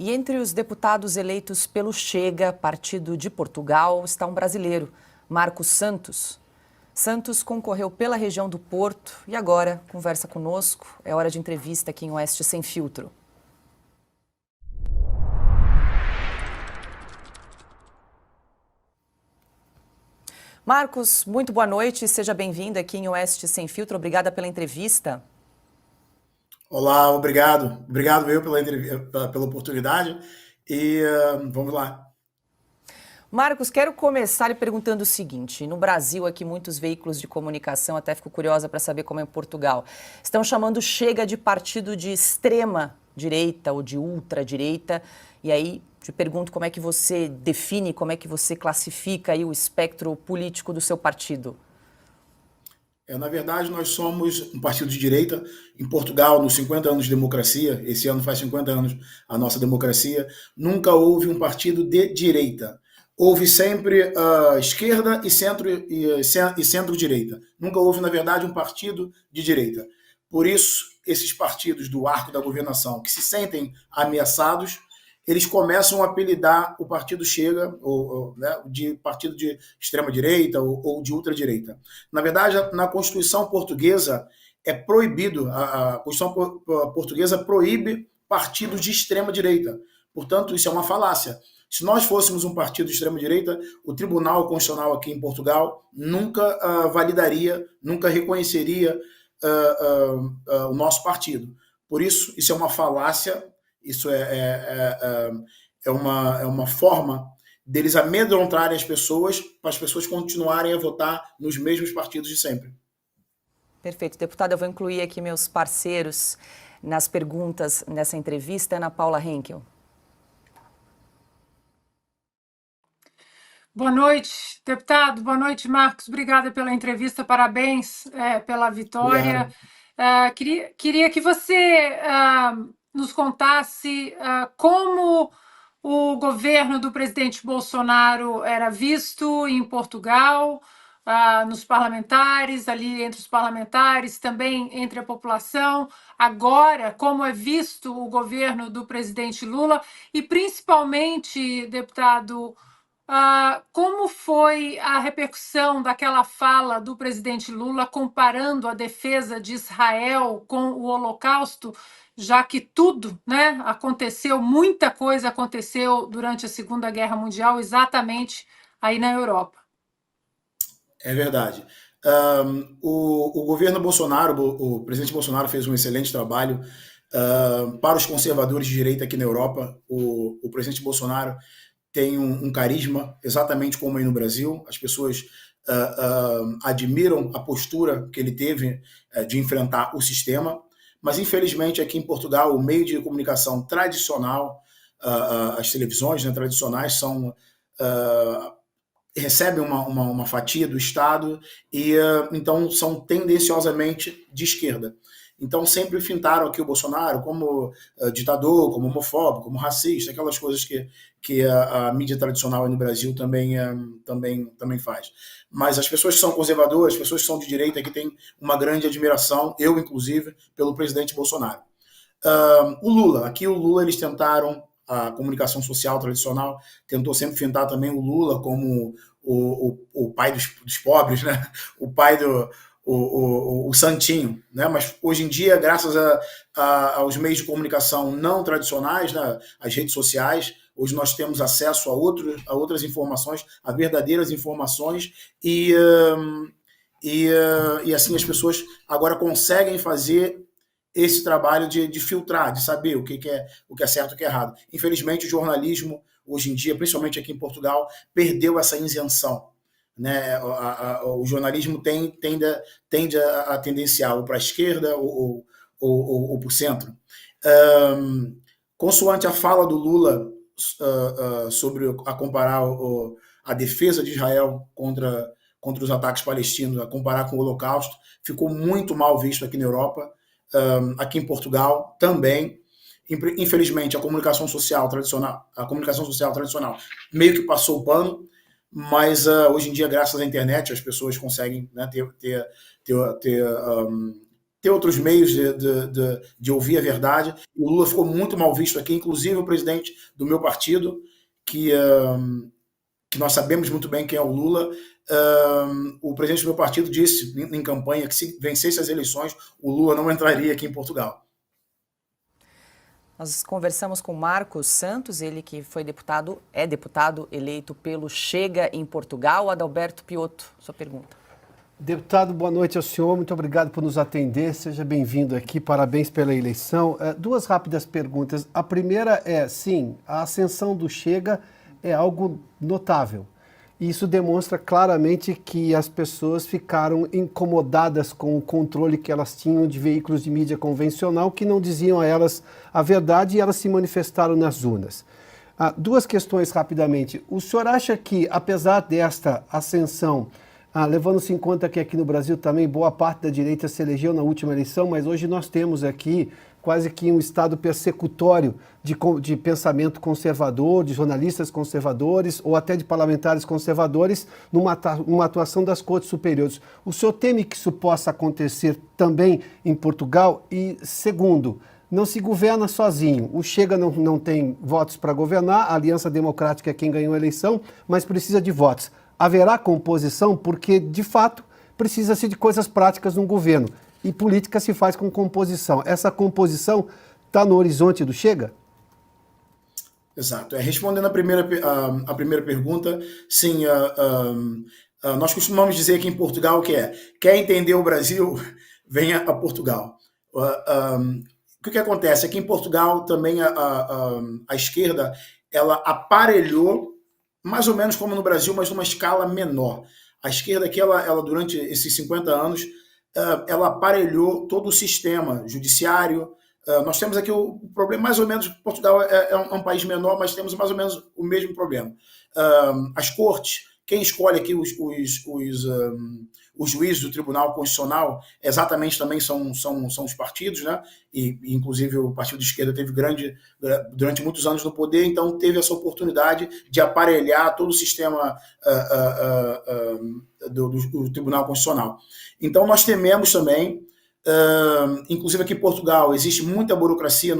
E entre os deputados eleitos pelo Chega, partido de Portugal, está um brasileiro, Marcos Santos. Santos concorreu pela região do Porto e agora conversa conosco. É hora de entrevista aqui em Oeste Sem Filtro. Marcos, muito boa noite, seja bem-vindo aqui em Oeste Sem Filtro. Obrigada pela entrevista. Olá, obrigado. Obrigado eu pela oportunidade e vamos lá. Marcos, quero começar lhe perguntando o seguinte: no Brasil, aqui muitos veículos de comunicação, até fico curiosa para saber como é em Portugal, estão chamando o Chega de partido de extrema direita ou de ultradireita. E aí te pergunto como é que você define, como é que você classifica aí o espectro político do seu partido. Na verdade, nós somos um partido de direita. Em Portugal, nos 50 anos de democracia, esse ano faz 50 anos a nossa democracia, nunca houve um partido de direita. Houve sempre esquerda e centro-direita. Nunca houve, na verdade, um partido de direita. Por isso, esses partidos do arco da governação que se sentem ameaçados, eles começam a apelidar o partido Chega, né, de partido de extrema-direita ou de ultradireita. Na verdade, na Constituição portuguesa é proibido, a Constituição portuguesa proíbe partidos de extrema-direita. Portanto, isso é uma falácia. Se nós fôssemos um partido de extrema-direita, o Tribunal Constitucional aqui em Portugal nunca validaria, nunca reconheceria o nosso partido. Por isso é uma falácia. Isso é uma forma deles amedrontarem as pessoas, para as pessoas continuarem a votar nos mesmos partidos de sempre. Perfeito. Deputada, eu vou incluir aqui meus parceiros nas perguntas nessa entrevista. Ana Paula Henkel. Boa noite, deputado. Boa noite, Marcos. Obrigada pela entrevista. Parabéns pela vitória. Queria que você nos contasse como o governo do presidente Bolsonaro era visto em Portugal, nos parlamentares, ali entre os parlamentares, também entre a população. Agora, como é visto o governo do presidente Lula e, principalmente, deputado, como foi a repercussão daquela fala do presidente Lula comparando a defesa de Israel com o Holocausto, já que tudo, né, aconteceu, muita coisa aconteceu durante a Segunda Guerra Mundial, exatamente aí na Europa? É verdade. O governo Bolsonaro, o presidente Bolsonaro fez um excelente trabalho para os conservadores de direita aqui na Europa. O presidente Bolsonaro tem um carisma, exatamente como aí no Brasil. As pessoas admiram a postura que ele teve de enfrentar o sistema, mas infelizmente aqui em Portugal o meio de comunicação tradicional, as televisões, né, tradicionais, recebem uma fatia do Estado e então são tendenciosamente de esquerda. Então sempre fintaram aqui o Bolsonaro como ditador, como homofóbico, como racista, aquelas coisas que a mídia tradicional aí no Brasil também faz. Mas as pessoas que são conservadoras, as pessoas que são de direita, que têm uma grande admiração, eu inclusive, pelo presidente Bolsonaro. O Lula, eles tentaram, a comunicação social tradicional tentou sempre fintar também o Lula como o pai dos pobres, né? O pai o santinho, né? Mas hoje em dia, graças aos meios de comunicação não tradicionais, né? As redes sociais, hoje nós temos acesso a outras informações, a verdadeiras informações e assim as pessoas agora conseguem fazer esse trabalho de filtrar, de saber o que é certo e o que é errado. Infelizmente, o jornalismo, hoje em dia, principalmente aqui em Portugal, perdeu essa isenção. Né? O jornalismo tende a tendenciar ou para a esquerda ou para o centro. Consoante a fala do Lula sobre a comparar a defesa de Israel contra os ataques palestinos, a comparar com o Holocausto, ficou muito mal visto aqui na Europa. Aqui em Portugal também. Infelizmente, a comunicação social tradicional meio que passou o pano, mas hoje em dia, graças à internet, as pessoas conseguem, né, ter outros meios de ouvir a verdade. O Lula ficou muito mal visto aqui, inclusive o presidente do meu partido, que nós sabemos muito bem quem é o Lula. O presidente do meu partido disse em campanha que se vencesse as eleições, o Lula não entraria aqui em Portugal. Nós conversamos com Marcos Santos, ele que foi é deputado eleito pelo Chega em Portugal. Adalberto Piotto, sua pergunta. Deputado, boa noite ao senhor, muito obrigado por nos atender, seja bem-vindo aqui, parabéns pela eleição. Duas rápidas perguntas. A primeira é, sim, a ascensão do Chega é algo notável. Isso demonstra claramente que as pessoas ficaram incomodadas com o controle que elas tinham de veículos de mídia convencional que não diziam a elas a verdade e elas se manifestaram nas urnas. Duas questões rapidamente. O senhor acha que, apesar desta ascensão, levando-se em conta que aqui no Brasil também boa parte da direita se elegeu na última eleição, mas hoje nós temos aqui quase que um estado persecutório de pensamento conservador, de jornalistas conservadores ou até de parlamentares conservadores numa atuação das cortes superiores. O senhor teme que isso possa acontecer também em Portugal? E, segundo, não se governa sozinho. O Chega não tem votos para governar, a Aliança Democrática é quem ganhou a eleição, mas precisa de votos. Haverá composição porque, de fato, precisa-se de coisas práticas no governo. E política se faz com composição. Essa composição está no horizonte do Chega? Exato. Respondendo a primeira pergunta, sim, nós costumamos dizer aqui em Portugal que quer entender o Brasil, venha a Portugal. O que acontece? Aqui em Portugal também a esquerda ela aparelhou, mais ou menos como no Brasil, mas numa escala menor. A esquerda aqui, ela durante esses 50 anos, ela aparelhou todo o sistema judiciário. Nós temos aqui o problema, mais ou menos, Portugal é um país menor, mas temos mais ou menos o mesmo problema. As cortes, quem escolhe aqui os juízes do Tribunal Constitucional, exatamente também são os partidos, né? E inclusive o partido de esquerda teve durante muitos anos no poder, então teve essa oportunidade de aparelhar todo o sistema do Tribunal Constitucional. Então nós tememos também, inclusive aqui em Portugal, existe muita burocracia,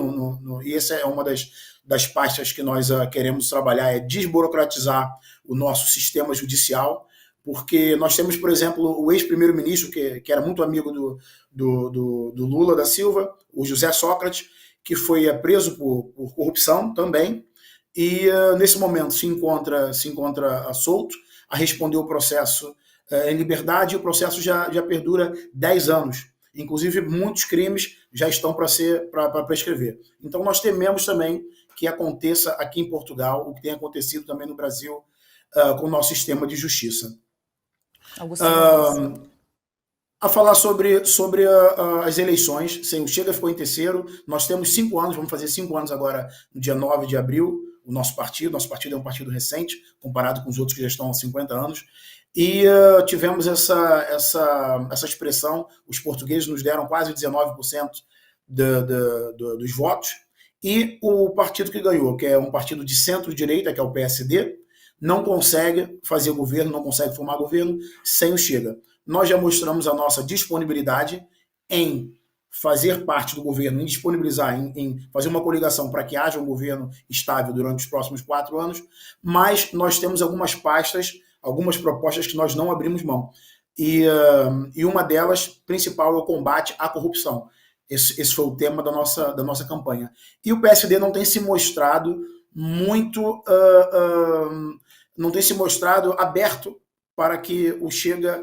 e essa é uma das pastas que nós queremos trabalhar, é desburocratizar o nosso sistema judicial, porque nós temos, por exemplo, o ex-primeiro-ministro, que era muito amigo do Lula da Silva, o José Sócrates, que foi preso por corrupção também, e nesse momento se encontra solto, a responder o processo em liberdade, e o processo já perdura 10 anos. Inclusive, muitos crimes já estão para prescrever. Então, nós tememos também que aconteça aqui em Portugal o que tem acontecido também no Brasil com o nosso sistema de justiça. A falar sobre as eleições, sim, o Chega ficou em terceiro, nós temos 5 anos, vamos fazer 5 anos agora, no dia 9 de abril, o nosso partido é um partido recente, comparado com os outros que já estão há 50 anos, e tivemos essa expressão, os portugueses nos deram quase 19% dos votos, e o partido que ganhou, que é um partido de centro-direita, que é o PSD, não consegue fazer governo, não consegue formar governo sem o Chega. Nós já mostramos a nossa disponibilidade em fazer parte do governo, em disponibilizar, em fazer uma coligação para que haja um governo estável durante os próximos 4 anos, mas nós temos algumas pastas, algumas propostas que nós não abrimos mão. E uma delas, principal, é o combate à corrupção. Esse foi o tema da nossa campanha. E o PSD não tem se mostrado muito... não tem se mostrado aberto para que o Chega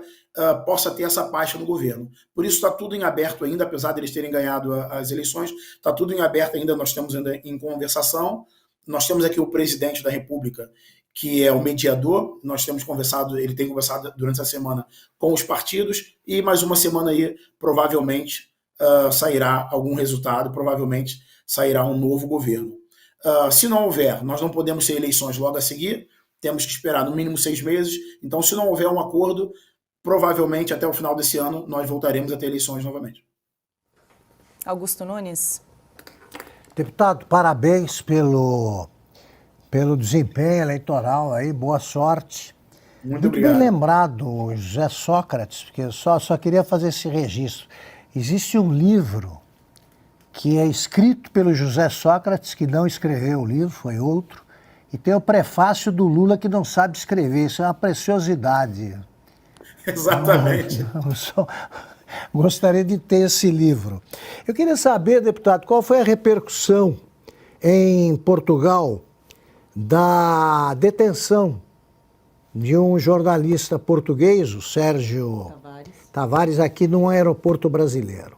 possa ter essa pasta no governo. Por isso está tudo em aberto ainda, apesar de eles terem ganhado as eleições, está tudo em aberto ainda, nós estamos ainda em conversação. Nós temos aqui o presidente da República, que é o mediador, ele tem conversado durante a semana com os partidos, e mais uma semana aí, provavelmente, sairá algum resultado, provavelmente sairá um novo governo. Se não houver, nós não podemos ter eleições logo a seguir, temos que esperar no mínimo 6 meses, então se não houver um acordo, provavelmente até o final desse ano nós voltaremos a ter eleições novamente. Augusto Nunes. Deputado, parabéns pelo desempenho eleitoral aí, boa sorte. Muito obrigado. Bem lembrado, José Sócrates, porque eu só queria fazer esse registro. existe um livro que é escrito pelo José Sócrates, que não escreveu o livro, foi outro, e tem o prefácio do Lula, que não sabe escrever. Isso é uma preciosidade. Exatamente. Eu só gostaria de ter esse livro. Eu queria saber, deputado, qual foi a repercussão em Portugal da detenção de um jornalista português, o Sérgio Tavares, aqui num aeroporto brasileiro.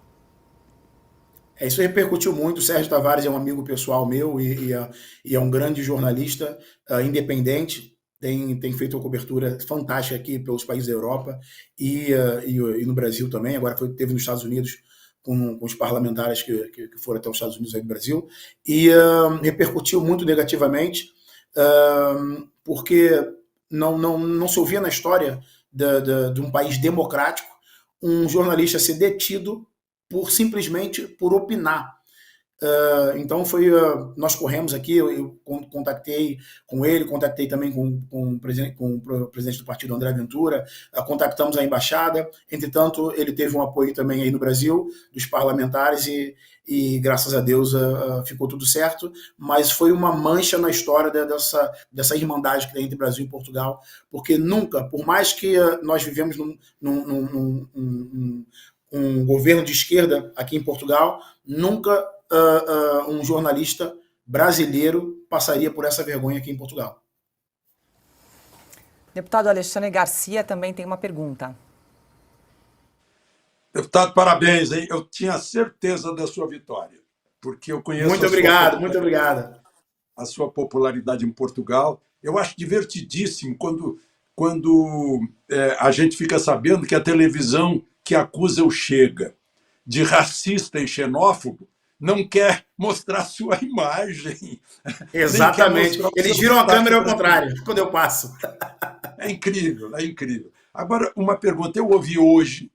Isso repercutiu muito. O Sérgio Tavares é um amigo pessoal meu e é um grande jornalista independente. Tem feito uma cobertura fantástica aqui pelos países da Europa e no Brasil também. Agora teve nos Estados Unidos com os parlamentares que foram até os Estados Unidos e do Brasil. E repercutiu muito negativamente, porque não se ouvia na história de um país democrático um jornalista ser detido simplesmente por opinar. Então nós corremos aqui, eu contatei com ele, contatei também com o presidente do partido, André Ventura, contactamos a embaixada. Entretanto, ele teve um apoio também aí no Brasil, dos parlamentares, e graças a Deus ficou tudo certo, mas foi uma mancha na história dessa irmandade que tem entre Brasil e Portugal, porque nunca, por mais que nós vivemos um governo de esquerda aqui em Portugal, nunca um jornalista brasileiro passaria por essa vergonha aqui em Portugal. Deputado Alexandre Garcia também tem uma pergunta. Deputado, parabéns, hein? Eu tinha certeza da sua vitória, porque eu conheço muito obrigado. A sua popularidade em Portugal. Eu acho divertidíssimo quando a gente fica sabendo que a televisão que acusa o Chega de racista e xenófobo não quer mostrar sua imagem. Exatamente. Eles giram a câmera ao contrário, quando eu passo. É incrível, é incrível. Agora, uma pergunta. Eu ouvi hoje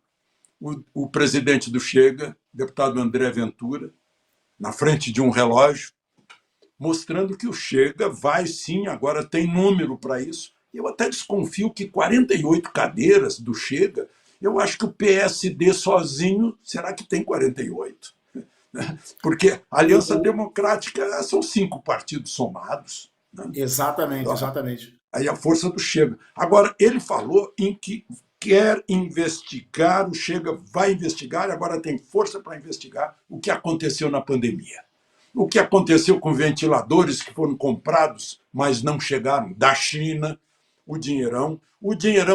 o presidente do Chega, deputado André Ventura, na frente de um relógio, mostrando que o Chega vai sim, agora tem número para isso. Eu até desconfio que 48 cadeiras do Chega, eu acho que o PSD sozinho, será que tem 48? Porque a Aliança Democrática são 5 partidos somados. Né? Exatamente. Aí a força do Chega. Agora, ele falou em que quer investigar, o Chega vai investigar, e agora tem força para investigar o que aconteceu na pandemia. O que aconteceu com ventiladores que foram comprados, mas não chegaram, da China, o dinheirão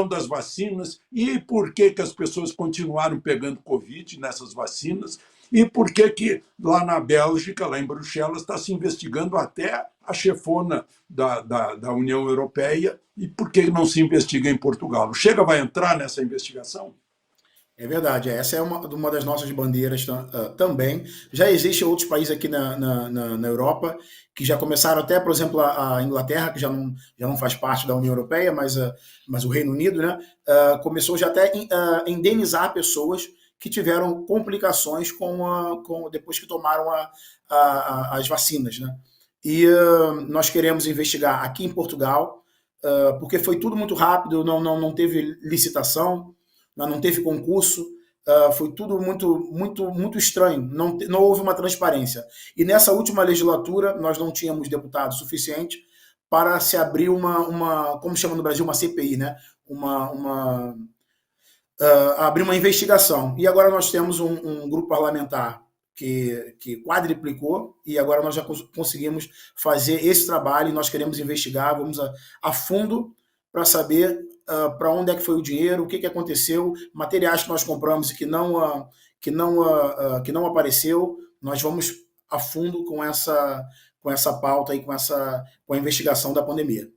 das vacinas, e por que as pessoas continuaram pegando Covid nessas vacinas, e por que lá na Bélgica, lá em Bruxelas, está se investigando até a chefona da União Europeia, e por que não se investiga em Portugal? O Chega vai entrar nessa investigação? É verdade, essa é uma das nossas bandeiras também. Já existem outros países aqui na Europa que já começaram, até, por exemplo, a Inglaterra, que já não faz parte da União Europeia, mas o Reino Unido, né, começou já até a indenizar pessoas que tiveram complicações depois que tomaram as vacinas. Né? E nós queremos investigar aqui em Portugal, porque foi tudo muito rápido, não teve licitação, não teve concurso, foi tudo muito estranho, não houve uma transparência. E nessa última legislatura, nós não tínhamos deputados suficiente para se abrir como chama no Brasil, uma CPI, né? Abrir uma investigação. E agora nós temos um grupo parlamentar que quadriplicou, e agora nós já conseguimos fazer esse trabalho, e nós queremos investigar, vamos a fundo para saber para onde é que foi o dinheiro, o que aconteceu, materiais que nós compramos e que não apareceu. Nós vamos a fundo com essa pauta e com a investigação da pandemia.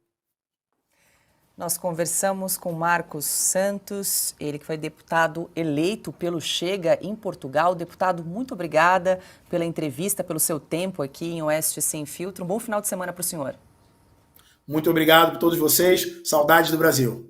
Nós conversamos com Marcos Santos, ele que foi deputado eleito pelo Chega em Portugal. Deputado, muito obrigada pela entrevista, pelo seu tempo aqui em Oeste Sem Filtro. Um bom final de semana para o senhor. Muito obrigado por todos vocês. Saudades do Brasil.